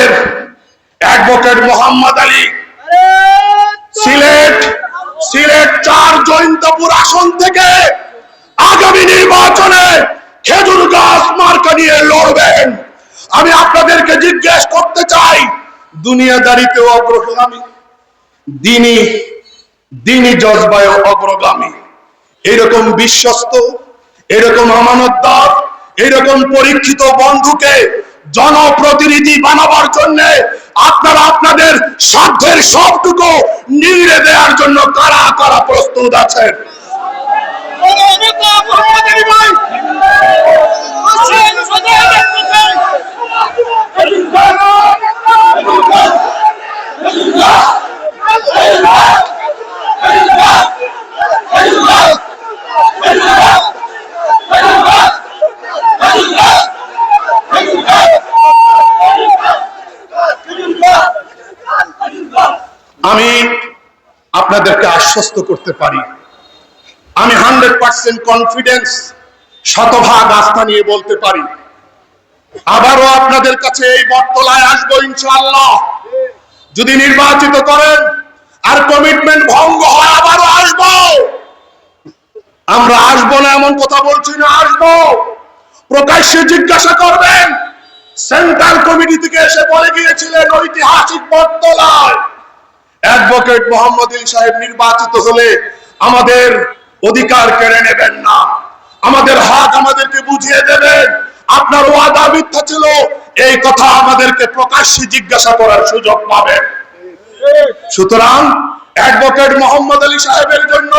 আমাদের অ্যাডভোকেট মোহাম্মদ আলী সিলেট ৪ জৈন্তপুর আসন থেকে আগামী নির্বাচনে খেজুর গাছ মার্কা নিয়ে লড়বেন। আমি আপনাদেরকে জিজ্ঞেস করতে চাই, দুনিয়াদারিতেও অগ্রগামী, দিনী জজবায়ও অগ্রগামী, এরকম বিশ্বস্ত, এরকম আমানতদার, এরকম পরীক্ষিত বন্ধুকে জনপ্রতিনিধি বানাবার জন্য আপনারা আপনাদের সাধ্যের সবটুকু নিংড়ে দেওয়ার জন্য কারা কারা প্রস্তুত আছেন? আমি আপনাদেরকে আশ্বস্ত করতে পারি, আমি 100% কনফিডেন্স, শতভাগ আস্থা নিয়ে বলতে পারি, আবারও আপনাদের কাছে এই বটতলায় আসবো ইনশাআল্লাহ। যদি নির্বাচিত করেন আর কমিটমেন্ট ভঙ্গ হয় আবারও আসবো। আমরা আসবো না এমন কথা বলছি না, আসবো। প্রকাশ্যে জিজ্ঞাসা করবেন, সেন্ট্রাল কমিটি থেকে এসে বলে গিয়েছিলেন ঐতিহাসিক বটতলায় অ্যাডভোকেট মোহাম্মদ আলী সাহেব নির্বাচিত হলে আমাদের অধিকার কেড়ে নেবেন না, আমাদের হক আমাদেরকে বুঝিয়ে দেবেন। আপনার ওয়াদা মিথ্যা ছিল, এই কথা আমাদেরকে প্রকাশ্যে জিজ্ঞাসা করার সুযোগ পাবেন। সুতরাং অ্যাডভোকেট মোহাম্মদ আলী সাহেবের জন্য